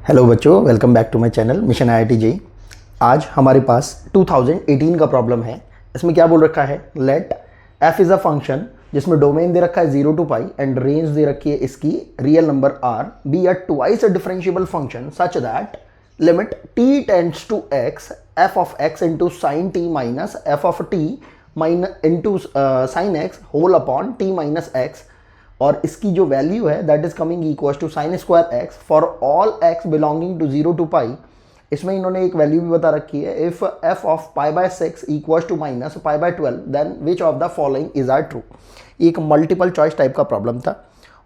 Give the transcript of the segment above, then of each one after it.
Hello बच्चों, welcome back to my channel mission IIT JEE। आज हमारे पास 2018 का प्रॉब्लम है। इसमें क्या बोल रखा है, let f is a function जिसमें डोमेन दे रखा है 0 to पाई एंड रेंज दे रखी है इसकी real number r be a twice a differentiable function such that limit t tends to x f of x into sine t minus f of t into sine x whole upon t minus x, और इसकी जो value है that is coming equal to sine square x for all x belonging to 0 to pi. इसमें इन्होंने एक value भी बता रखी है, if f of pi by 6 equal to minus pi by 12 then which of the following is are true. एक multiple choice type का problem था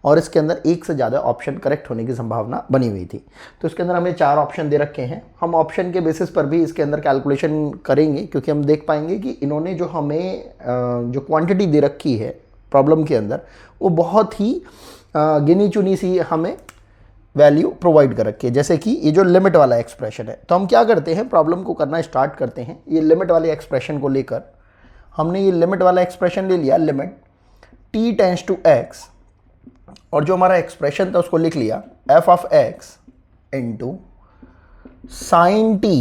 और इसके अंदर एक से ज़्यादा ऑप्शन करेक्ट होने की संभावना बनी हुई थी। तो इसके अंदर हमें 4 ऑप्शन दे रखे हैं। हम ऑप्शन के बेसिस पर भी इसके अंदर कैलकुलेशन करेंगे, क्योंकि हम देख पाएंगे कि इन्होंने जो हमें जो क्वांटिटी दे रखी है प्रॉब्लम के अंदर वो बहुत ही गिनी चुनी सी हमें वैल्यू प्रोवाइड कर रखी है। जैसे कि ये जो लिमिट वाला एक्सप्रेशन है, तो हम क्या करते हैं, प्रॉब्लम को करना स्टार्ट करते हैं। ये लिमिट वाले एक्सप्रेशन को लेकर हमने ये लिमिट वाला एक्सप्रेशन ले लिया, limit t tends to x, और जो हमारा एक्सप्रेशन था उसको लिख लिया f of x into sine t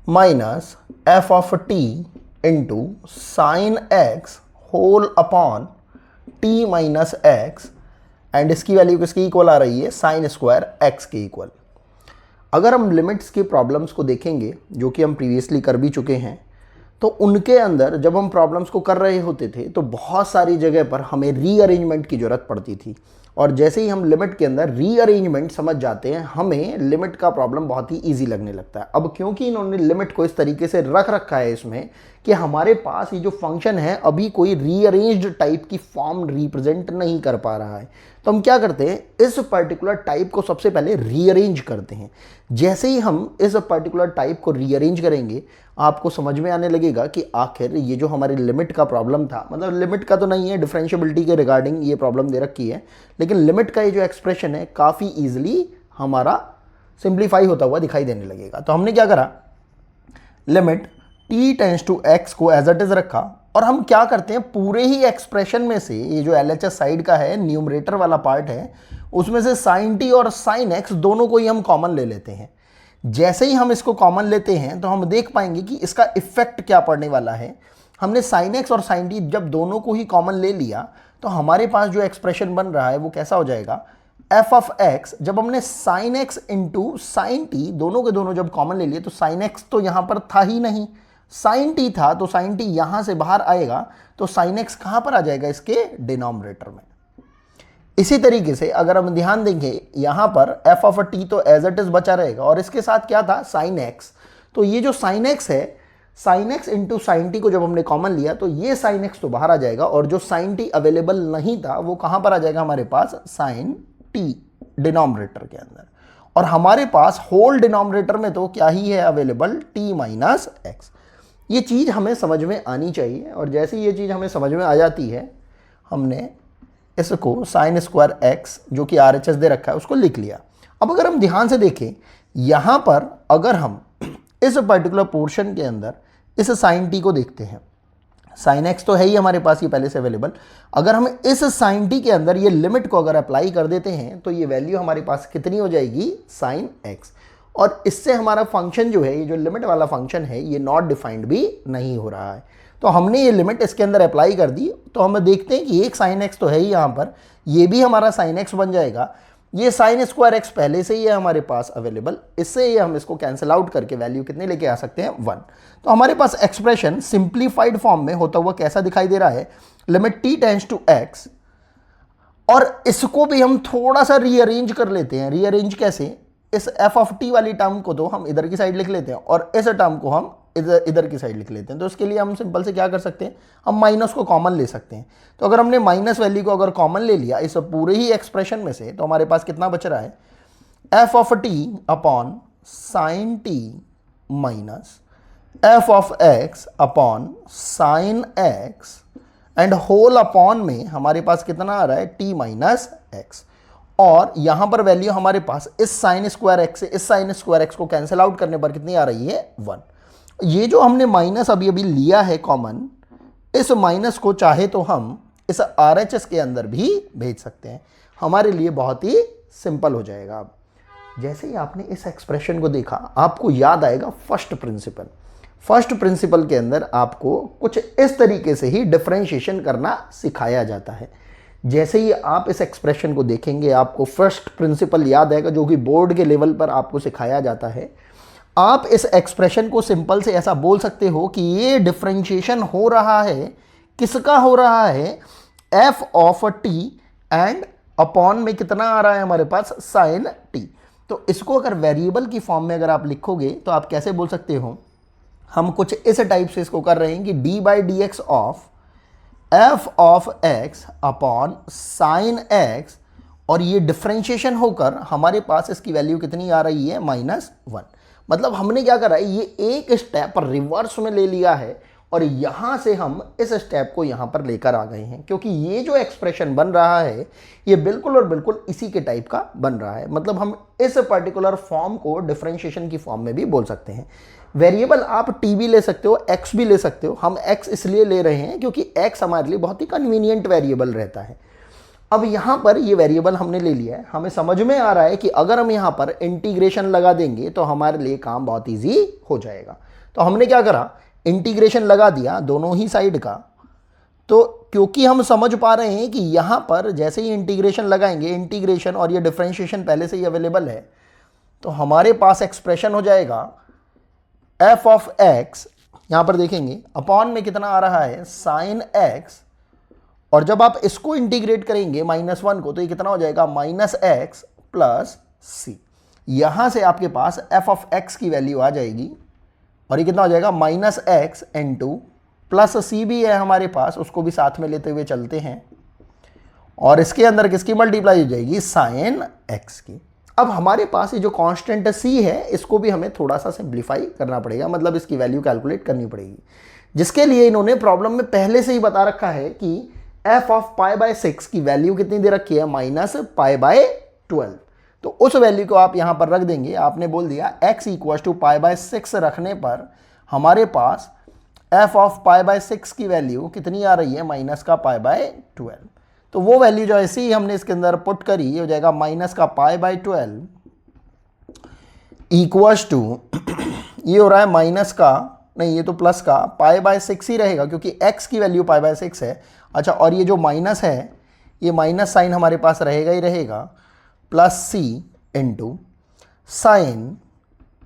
minus f of t into sine x whole upon t minus x, and इसकी वैल्यू किसकी इक्वल आ रही है, साइन स्क्वायर एक्स के इक्वल। अगर हम लिमिट्स के प्रॉब्लम्स को देखेंगे जो कि हम प्रीवियसली कर भी चुके हैं, तो उनके अंदर जब हम प्रॉब्लम्स को कर रहे होते थे तो बहुत सारी जगह पर हमें रीअरेंजमेंट की ज़रूरत पड़ती थी, और जैसे ही हम लिमिट के अंदर रीअरेंजमेंट समझ जाते हैं हमें लिमिट का प्रॉब्लम बहुत ही ईजी लगने लगता है। अब क्योंकि इन्होंने लिमिट को इस तरीके से रख रखा है इसमें कि हमारे पास ये जो फंक्शन है अभी कोई रीअरेंज्ड टाइप की फॉर्म रिप्रेजेंट नहीं कर पा रहा है, तो हम क्या करते हैं, इस पर्टिकुलर टाइप को सबसे पहले रीअरेंज करते हैं। जैसे ही हम इस पर्टिकुलर टाइप को रीअरेंज करेंगे आपको समझ में आने लगेगा कि आखिर ये जो हमारी लिमिट का प्रॉब्लम था, मतलब लिमिट का तो नहीं है, डिफरेंशिएबिलिटी के रिगार्डिंग ये प्रॉब्लम दे रखी है, लेकिन लिमिट का ये जो एक्सप्रेशन है काफ़ी ईजिली हमारा सिंप्लीफाई होता हुआ दिखाई देने लगेगा। तो हमने क्या करा, limit t tends to x को एज इट इज रखा, और हम क्या करते हैं, पूरे ही एक्सप्रेशन में से ये जो LHS साइड का है, न्यूमरेटर वाला पार्ट है, उसमें से साइन t और साइन x दोनों को ही हम कॉमन ले लेते हैं। जैसे ही हम इसको कॉमन लेते हैं तो हम देख पाएंगे कि इसका इफेक्ट क्या पड़ने वाला है। हमने साइन x और साइन t जब दोनों को ही कॉमन ले लिया तो हमारे पास जो एक्सप्रेशन बन रहा है वो कैसा हो जाएगा, f ऑफ x, जब हमने sine x into sine t दोनों के दोनों जब कॉमन ले लिए तो साइन x तो यहाँ पर था ही नहीं, साइन t था, तो साइन t यहाँ से बाहर आएगा तो साइन x कहाँ पर आ जाएगा, इसके डिनोमिनेटर में। इसी तरीके से अगर हम ध्यान देंगे यहाँ पर f ऑफ t तो एज इट इज बचा रहेगा, और इसके साथ क्या था, साइन x। तो ये जो साइन x है, sine x into sine t को जब हमने कॉमन लिया तो ये साइन x तो बाहर आ जाएगा, और जो साइन t अवेलेबल नहीं था वो कहाँ पर आ जाएगा हमारे पास, साइन t डिनोमिनेटर के अंदर। और हमारे पास होल डिनोमिनेटर में तो क्या ही है अवेलेबल, t माइनस एक्स। ये चीज़ हमें समझ में आनी चाहिए, और जैसे ही ये चीज़ हमें समझ में आ जाती है हमने इसको साइन स्क्वायर एक्स जो कि RHS दे रखा है उसको लिख लिया। अब अगर हम ध्यान से देखें यहाँ पर, अगर हम इस पर्टिकुलर पोर्शन के अंदर इस साइन t को देखते हैं, साइन x तो है ही हमारे पास ये पहले से अवेलेबल, अगर हम इस साइन t के अंदर ये लिमिट को अगर अप्लाई कर देते हैं तो ये वैल्यू हमारे पास कितनी हो जाएगी, साइन x, और इससे हमारा फंक्शन जो है, ये जो लिमिट वाला फंक्शन है, ये नॉट डिफाइंड भी नहीं हो रहा है। तो हमने ये लिमिट इसके अंदर अप्लाई कर दी, तो हम देखते हैं कि एक साइन x तो है ही यहाँ पर, ये भी हमारा साइन x बन जाएगा। ये साइन स्क्वायर x पहले से ही है हमारे पास अवेलेबल, इससे ये हम इसको कैंसिल आउट करके वैल्यू कितने लेके आ सकते हैं, 1। तो हमारे पास एक्सप्रेशन सिंप्लीफाइड फॉर्म में होता हुआ कैसा दिखाई दे रहा है, limit t tends to x, और इसको भी हम थोड़ा सा रीअरेंज कर लेते हैं। रीअरेंज कैसे, इस f ऑफ t वाली टर्म को तो हम इधर की साइड लिख लेते हैं और इस टर्म को हम इधर की साइड लिख लेते हैं। तो इसके लिए हम सिंपल से क्या कर सकते हैं, हम माइनस को कॉमन ले सकते हैं। तो अगर हमने माइनस वैल्यू को अगर कॉमन ले लिया इस पूरे ही एक्सप्रेशन में से, तो हमारे पास कितना बच रहा है, f of t upon sine t minus f of x upon sine x, and whole upon में हमारे पास कितना आ रहा है, t माइनस एक्स। और यहां पर वैल्यू हमारे पास इस साइन स्क्वायर एक्स से इस साइन स्क्वायर एक्स को कैंसिल आउट करने पर कितनी आ रही है, 1। ये जो हमने माइनस अभी अभी लिया है कॉमन, इस माइनस को चाहे तो हम इस RHS के अंदर भी भेज सकते हैं, हमारे लिए बहुत ही सिंपल हो जाएगा। अब जैसे ही आपने इस एक्सप्रेशन को देखा आपको याद आएगा फर्स्ट प्रिंसिपल। फर्स्ट प्रिंसिपल के अंदर आपको कुछ इस तरीके से ही डिफरेंशिएशन करना सिखाया जाता है। जैसे ही आप इस एक्सप्रेशन को देखेंगे आपको फर्स्ट प्रिंसिपल याद आएगा जो कि बोर्ड के लेवल पर आपको सिखाया जाता है। आप इस एक्सप्रेशन को सिंपल से ऐसा बोल सकते हो कि ये डिफरेंशिएशन हो रहा है, किसका हो रहा है, F of T and upon में कितना आ रहा है हमारे पास, साइन टी। तो इसको अगर वेरिएबल की फॉर्म में अगर आप लिखोगे तो आप कैसे बोल सकते हो, हम कुछ इस टाइप से इसको कर रहे हैं कि D by D x of F of x upon sine x, और ये डिफरेंशिएशन होकर हमारे पास इसकी वैल्यू कितनी आ रही है, -1। मतलब हमने क्या करा है, ये एक स्टेप रिवर्स में ले लिया है और यहां से हम इस स्टेप को यहां पर लेकर आ गए हैं, क्योंकि ये जो एक्सप्रेशन बन रहा है ये बिल्कुल और बिल्कुल इसी के टाइप का बन रहा है। मतलब हम इस पर्टिकुलर फॉर्म को डिफरेंशिएशन की फॉर्म में भी बोल सकते हैं। वेरिएबल आप टी भी ले सकते हो, एक्स भी ले सकते हो। हम एक्स इसलिए ले रहे हैं क्योंकि एक्स हमारे लिए बहुत ही कन्वीनियंट वेरिएबल रहता है। अब यहाँ पर ये वेरिएबल हमने ले लिया है, हमें समझ में आ रहा है कि अगर हम यहाँ पर इंटीग्रेशन लगा देंगे तो हमारे लिए काम बहुत ईजी हो जाएगा। तो हमने क्या करा, इंटीग्रेशन लगा दिया दोनों ही साइड का। तो क्योंकि हम समझ पा रहे हैं कि यहाँ पर जैसे ही इंटीग्रेशन लगाएंगे, इंटीग्रेशन और ये डिफरेंशिएशन पहले से ही अवेलेबल है, तो हमारे पास एक्सप्रेशन हो जाएगा एफ ऑफ एक्स, यहाँ पर देखेंगे अपॉन में कितना आ रहा है, साइन एक्स, और जब आप इसको इंटीग्रेट करेंगे -1 को तो ये कितना हो जाएगा, -x प्लस सी। यहां से आपके पास f ऑफ x की वैल्यू आ जाएगी और ये कितना हो जाएगा, -x इंटू प्लस सी भी है हमारे पास, उसको भी साथ में लेते हुए चलते हैं, और इसके अंदर किसकी मल्टीप्लाई हो जाएगी, साइन x की। अब हमारे पास ये जो कांस्टेंट c है इसको भी हमें थोड़ा सा सिंप्लीफाई करना पड़ेगा, मतलब इसकी वैल्यू कैलकुलेट करनी पड़ेगी, जिसके लिए इन्होंने प्रॉब्लम में पहले से ही बता रखा है कि f ऑफ π/6 की वैल्यू कितनी दे रखी है, -π/12। तो उस वैल्यू को आप यहां पर रख देंगे। आपने बोल दिया x = π/6 रखने पर हमारे पास f ऑफ π/6 की वैल्यू कितनी आ रही है, -π/12। तो वो वैल्यू जो ऐसे ही हमने इसके अंदर पुट करी, ये हो जाएगा -π/12 इक्वल्स टू, ये हो रहा है माइनस का, नहीं ये तो प्लस का, π/6 ही रहेगा क्योंकि x की वैल्यू π/6 है। अच्छा, और ये जो माइनस है, ये माइनस साइन हमारे पास रहेगा ही रहेगा, प्लस सी इंटू साइन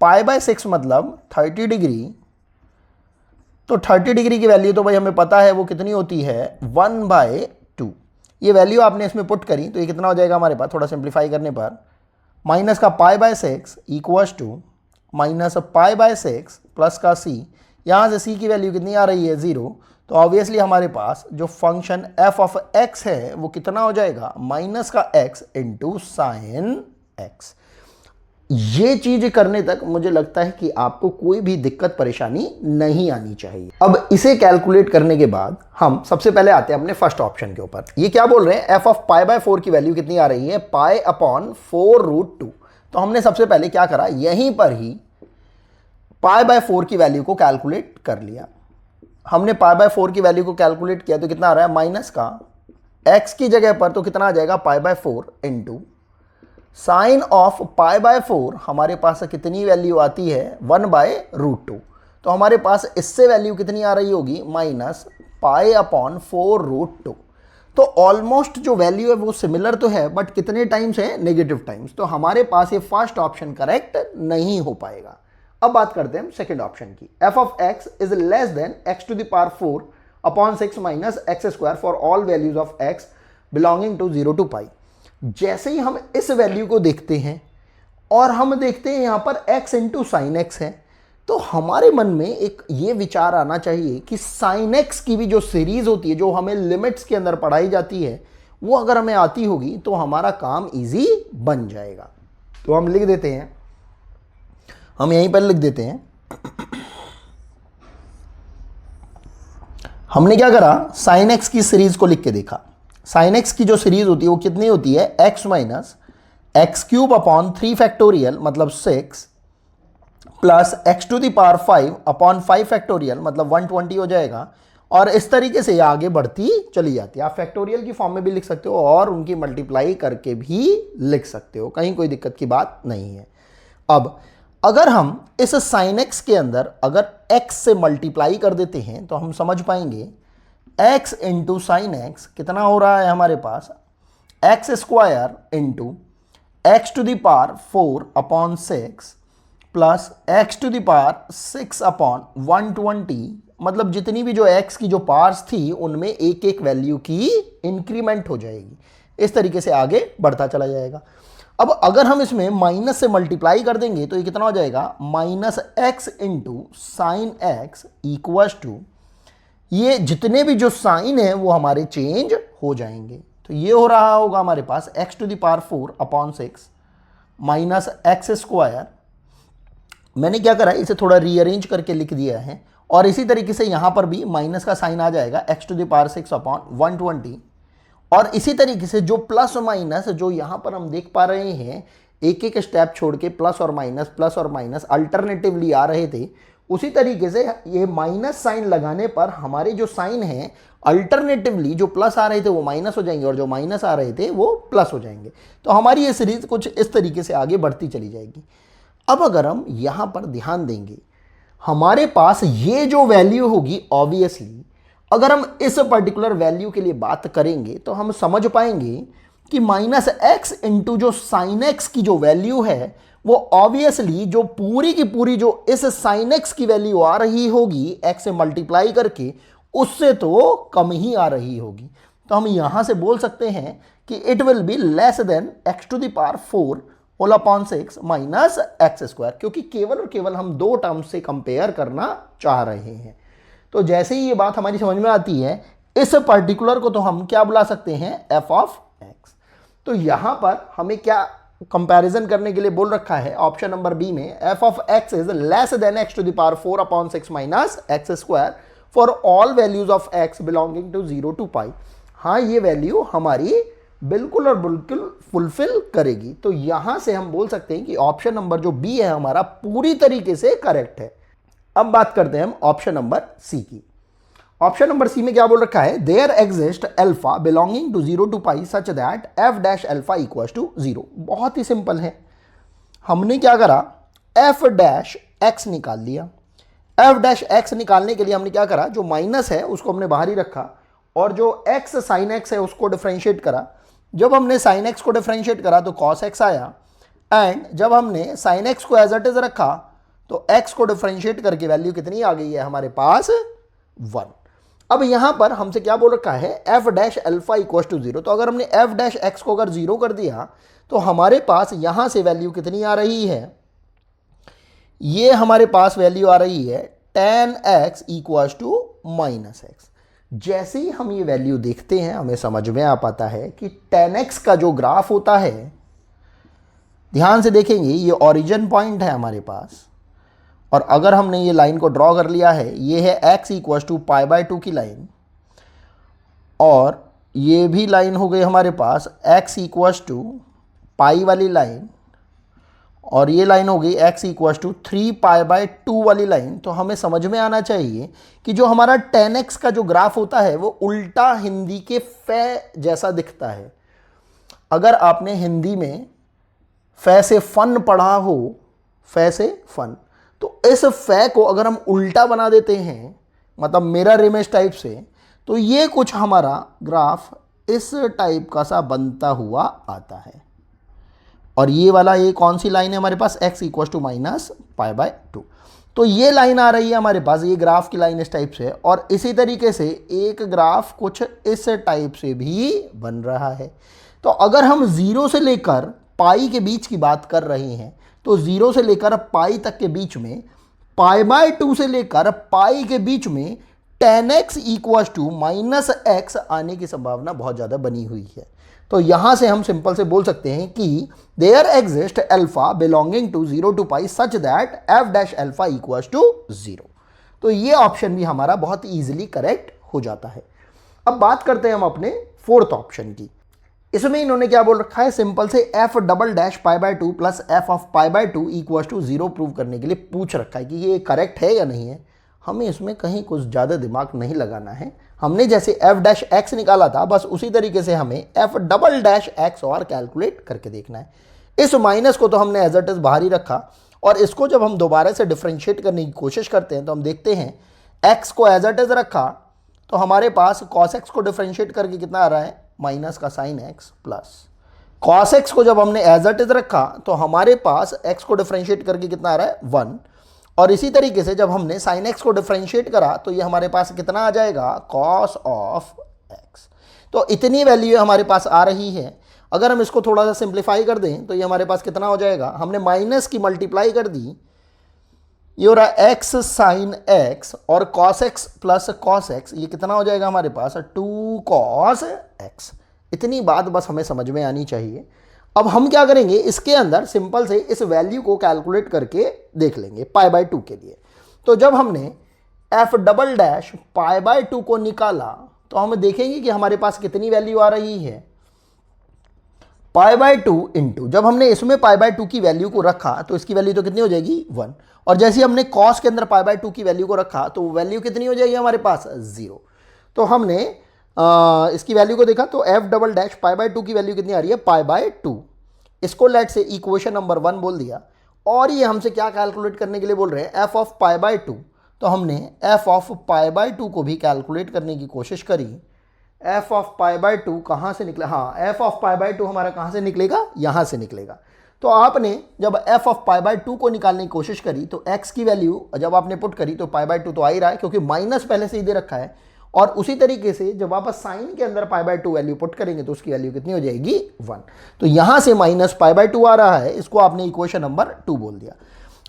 π/6 मतलब 30 डिग्री। तो 30 डिग्री की वैल्यू तो भाई हमें पता है वो कितनी होती है, 1/2। ये वैल्यू आपने इसमें पुट करी तो ये कितना हो जाएगा हमारे पास, थोड़ा सिंप्लीफाई करने पर, माइनस का π/6 इक्वल्स टू -π/6 प्लस का सी। यहाँ से सी की वैल्यू कितनी आ रही है, 0। तो ऑब्वियसली हमारे पास जो फंक्शन f ऑफ x है वो कितना हो जाएगा, माइनस का x इंटू साइन x। ये चीज करने तक मुझे लगता है कि आपको कोई भी दिक्कत परेशानी नहीं आनी चाहिए। अब इसे कैलकुलेट करने के बाद हम सबसे पहले आते हैं अपने फर्स्ट ऑप्शन के ऊपर। ये क्या बोल रहे हैं, f ऑफ π/4 की वैल्यू कितनी आ रही है, π/4√2। तो हमने सबसे पहले क्या करा, यहीं पर ही π/4 की वैल्यू को कैलकुलेट कर लिया। हमने π/4 की वैल्यू को कैलकुलेट किया तो कितना आ रहा है, माइनस का x की जगह पर तो कितना आ जाएगा, π/4 इंटू साइन ऑफ π/4 हमारे पास कितनी वैल्यू आती है, 1/√2। तो हमारे पास इससे वैल्यू कितनी आ रही होगी, -π/4√2। तो ऑलमोस्ट जो वैल्यू है वो सिमिलर तो है, बट कितने टाइम्स है, नेगेटिव टाइम्स। तो हमारे पास ये फर्स्ट ऑप्शन करेक्ट नहीं हो पाएगा। अब बात करते हैं सेकंड ऑप्शन की, f of x is less than x⁴ upon 6 minus x² for all values of x belonging to 0 to π। जैसे ही हम इस वैल्यू को देखते हैं और हम देखते हैं यहाँ पर x इंटू साइन एक्स है, तो हमारे मन में एक ये विचार आना चाहिए कि साइन एक्स की भी जो सीरीज होती है, जो हमें लिमिट्स के अंदर पढ़ाई जाती है, वो अगर हमें आती होगी तो हमारा काम इजी बन जाएगा। तो हम लिख देते हैं, हम यहीं पर लिख देते हैं, हमने क्या करा, साइन एक्स की सीरीज को लिख के देखा। साइन एक्स की जो सीरीज होती है वो कितनी होती है, x minus x³ upon 3 factorial मतलब 6 प्लस x⁵ अपॉन 5 फैक्टोरियल मतलब 120 हो जाएगा, और इस तरीके से ये आगे बढ़ती चली जाती है। आप फैक्टोरियल की फॉर्म में भी लिख सकते हो और उनकी मल्टीप्लाई करके भी लिख सकते हो, कहीं कोई दिक्कत की बात नहीं है। अब अगर हम इस साइन एक्स के अंदर अगर एक्स से मल्टीप्लाई कर देते हैं तो हम समझ पाएंगे एक्स इंटू साइन एक्स कितना हो रहा है हमारे पास, x square into x to the power 4 upon 6 plus x to the power 6 upon 120, मतलब जितनी भी जो x की जो पार्ट्स थी उनमें एक एक वैल्यू की इंक्रीमेंट हो जाएगी, इस तरीके से आगे बढ़ता चला जाएगा। अब अगर हम इसमें माइनस से मल्टीप्लाई कर देंगे तो ये कितना हो जाएगा, minus x into sine x equals to, ये जितने भी जो साइन है वो हमारे चेंज हो जाएंगे। तो ये हो रहा होगा हमारे पास x to the power 4 upon 6 minus x square, मैंने क्या करा इसे थोड़ा रीअरेंज करके लिख दिया है, और इसी तरीके से यहां पर भी माइनस का साइन आ जाएगा x to the power 6 upon 120, और इसी तरीके से जो प्लस माइनस जो यहां पर हम देख पा रहे हैं एक एक स्टेप छोड़ के प्लस और माइनस अल्टरनेटिवली आ रहे थे, उसी तरीके से ये माइनस साइन लगाने पर हमारे जो साइन है अल्टरनेटिवली जो प्लस आ रहे थे वो माइनस हो जाएंगे और जो माइनस आ रहे थे वो प्लस हो जाएंगे। तो हमारी ये सीरीज कुछ इस तरीके से आगे बढ़ती चली जाएगी। अब अगर हम यहां पर ध्यान देंगे हमारे पास ये जो वैल्यू होगी, ऑब्वियसली अगर हम इस पर्टिकुलर वैल्यू के लिए बात करेंगे तो हम समझ पाएंगे कि माइनस एक्स इंटू जो साइन एक्स की जो वैल्यू है वो ऑब्वियसली जो पूरी की पूरी जो इस साइन एक्स की वैल्यू आ रही होगी एक्स से मल्टीप्लाई करके उससे तो कम ही आ रही होगी। तो हम यहां से बोल सकते हैं कि it will be less than x to the power 4 whole upon 6 minus x square, क्योंकि केवल और केवल हम दो टर्म्स से कंपेयर करना चाह रहे हैं। तो जैसे ही ये बात हमारी समझ में आती है इस पर्टिकुलर को तो हम क्या बुला सकते हैं, एफ ऑफ एक्स। तो यहां पर हमें क्या कंपैरिजन करने के लिए बोल रखा है ऑप्शन नंबर बी में, f of x is less than x to the power 4 upon 6 minus x square for all values of x belonging to 0 to pi. हाँ, ये वैल्यू हमारी बिल्कुल और बिल्कुल फुलफिल करेगी। तो यहां से हम बोल सकते हैं कि ऑप्शन नंबर जो बी है हमारा पूरी तरीके से करेक्ट है। अब बात करते हैं हम ऑप्शन नंबर सी की। ऑप्शन नंबर सी में क्या बोल रखा है, there exist alpha belonging to 0 to pi such that f dash alpha equal to 0। बहुत ही सिंपल है, हमने क्या करा, एफ डैश एक्स निकाल लिया। एफ डैश एक्स निकालने के लिए हमने क्या करा, जो माइनस है उसको हमने बाहर ही रखा और जो एक्स साइन एक्स है उसको डिफरेंशिएट करा। जब हमने साइन एक्स को डिफरेंशिएट करा तो कॉस एक्स आया, एंड जब हमने साइन एक्स को एज इट इज रखा तो एक्स को डिफरेंशिएट करके वैल्यू कितनी आ गई है हमारे पास, 1। अब यहां पर हमसे क्या बोल रखा है, f dash alpha equal to 0। तो अगर हमने एफ डैश एक्स को अगर 0 कर दिया तो हमारे पास यहां से वैल्यू कितनी आ रही है, ये हमारे पास वैल्यू आ रही है tan x equal to minus x. जैसे ही हम ये वैल्यू देखते हैं हमें समझ में आ पाता है कि tan x का जो ग्राफ होता है, ध्यान से देखेंगे ये ओरिजिन पॉइंट है हमारे पास, और अगर हमने ये लाइन को ड्रॉ कर लिया है, ये है x equal to pi by 2 की लाइन, और ये भी लाइन हो गई हमारे पास x इक्वल टू पाई वाली लाइन, और ये लाइन हो गई x equal to 3 pi by 2 वाली लाइन। तो हमें समझ में आना चाहिए कि जो हमारा tan x का जो ग्राफ होता है वो उल्टा हिंदी के फै जैसा दिखता है। अगर आपने हिंदी में फै से फन पढ़ा हो, फै से फन, तो इस फै को अगर हम उल्टा बना देते हैं, मतलब मिरर इमेज टाइप से, तो ये कुछ हमारा ग्राफ इस टाइप का सा बनता हुआ आता है। और ये वाला ये कौन सी लाइन है हमारे पास, x equal to minus pi by 2। तो ये लाइन आ रही है हमारे पास, ये ग्राफ की लाइन इस टाइप से, और इसी तरीके से एक ग्राफ कुछ इस टाइप से भी बन रहा है। तो अगर हम 0 से लेकर पाई के बीच की बात कर रहे हैं तो 0 से लेकर पाई तक के बीच में, पाई बाय 2 से लेकर पाई के बीच में tan x equal to minus x आने की संभावना बहुत ज़्यादा बनी हुई है। तो यहां से हम सिंपल से बोल सकते हैं कि there exist alpha belonging to 0 to pi such that f dash alpha equal to 0। तो ये ऑप्शन भी हमारा बहुत ईजिली करेक्ट हो जाता है। अब बात करते हैं हम अपने फोर्थ ऑप्शन की। इसमें इन्होंने क्या बोल रखा है, सिंपल से F double dash pi by 2 plus F of pi by 2 equal to 0 prove करने के लिए पूछ रखा है कि ये करेक्ट है या नहीं है। हमें इसमें कहीं कुछ ज़्यादा दिमाग नहीं लगाना है। हमने जैसे f डैश एक्स निकाला था बस उसी तरीके से हमें f डबल डैश एक्स और कैलकुलेट करके देखना है। इस माइनस को तो हमने एज इट इज बाहर ही रखा और इसको जब हम दोबारा से डिफ्रेंशिएट करने की कोशिश करते हैं तो हम देखते हैं x को एज इट इज रखा तो हमारे पास cos x को डिफ्रेंशिएट करके कितना आ रहा है, माइनस का sine x plus cos x को जब हमने एज इट इज रखा तो हमारे पास x को डिफ्रेंशिएट करके कितना आ रहा है 1, और इसी तरीके से जब हमने sin x को डिफ्रेंशिएट करा तो ये हमारे पास कितना आ जाएगा cos ऑफ x। तो इतनी वैल्यू हमारे पास आ रही है। अगर हम इसको थोड़ा सा सिंप्लीफाई कर दें तो ये हमारे पास कितना हो जाएगा, हमने माइनस की मल्टीप्लाई कर दी, ये हो रहा x साइन x और cos x plus cos x, ये कितना हो जाएगा हमारे पास 2 cos x। इतनी बात बस हमें समझ में आनी चाहिए। अब हम क्या करेंगे, इसके अंदर सिंपल से इस वैल्यू को कैलकुलेट करके देख लेंगे पाई बाय 2 के लिए। तो जब हमने f double dash pi by 2 को निकाला तो हम देखेंगे कि हमारे पास कितनी वैल्यू आ रही है, पाई बाय 2 इंटू, जब हमने इसमें पाई बाय 2 की वैल्यू को रखा तो इसकी वैल्यू तो कितनी हो जाएगी 1, और जैसे हमने cos के अंदर पाई बाय 2 की वैल्यू को रखा तो वैल्यू कितनी हो जाएगी हमारे पास 0। तो हमने इसकी वैल्यू को देखा तो f double dash pi by 2 की वैल्यू कितनी आ रही है, पाई बाय 2। इसको लेट से इक्वेशन नंबर 1 बोल दिया, और ये हमसे क्या कैलकुलेट करने के लिए बोल रहे हैं, f ऑफ पाई बाय 2। तो हमने f ऑफ पाई बाय 2 को भी कैलकुलेट करने की कोशिश करी। f ऑफ पाई बाय 2 कहाँ से निकला, हाँ f ऑफ पाई बाय 2 हमारा कहाँ से निकलेगा, यहाँ से निकलेगा। तो आपने जब f ऑफ पाई बाय 2 को निकालने की कोशिश करी तो x की वैल्यू जब आपने पुट करी तो पाई बाय 2 तो आ ही रहा है क्योंकि माइनस पहले से ही दे रखा है, और उसी तरीके से जब आप साइन के अंदर पाई बाय 2 वैल्यू पुट करेंगे तो उसकी वैल्यू कितनी हो जाएगी 1। तो यहाँ से माइनस पाई बाय 2 आ रहा है, इसको आपने इक्वेशन नंबर 2 बोल दिया।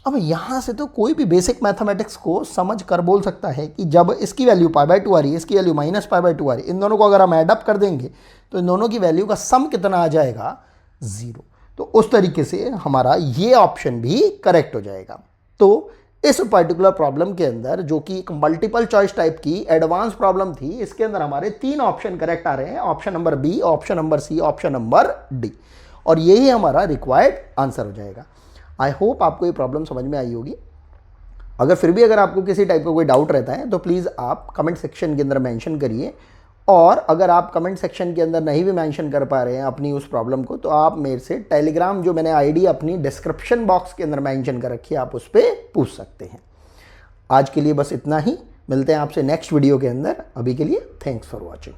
अब यहाँ से तो कोई भी बेसिक मैथमेटिक्स को समझ कर बोल सकता है कि जब इसकी वैल्यू पाई बाय 2 आ रही है, इसकी वैल्यू माइनस पाई बाय 2 आ रही है, इन दोनों को अगर हम एडअप कर देंगे तो इन दोनों की वैल्यू का सम कितना आ जाएगा 0। तो उस तरीके से हमारा ये ऑप्शन भी करेक्ट हो जाएगा। तो इस पर्टिकुलर प्रॉब्लम के अंदर जो कि एक मल्टीपल चॉइस टाइप की एडवांस प्रॉब्लम थी, इसके अंदर हमारे 3 ऑप्शन करेक्ट आ रहे हैं, option number B, option number C, option number D, और यही हमारा रिक्वायर्ड आंसर हो जाएगा। आई होप आपको ये प्रॉब्लम समझ में आई होगी। अगर आपको किसी टाइप का कोई डाउट रहता है तो प्लीज़ आप कमेंट सेक्शन के अंदर मेंशन करिए, और अगर आप कमेंट सेक्शन के अंदर नहीं भी मेंशन कर पा रहे हैं अपनी उस प्रॉब्लम को तो आप मेरे से टेलीग्राम जो मैंने आईडी अपनी डिस्क्रिप्शन बॉक्स के अंदर मेंशन कर रखी है, आप उस पर पूछ सकते हैं। आज के लिए बस इतना ही, मिलते हैं आपसे नेक्स्ट वीडियो के अंदर। अभी के लिए थैंक्स फॉर वॉचिंग।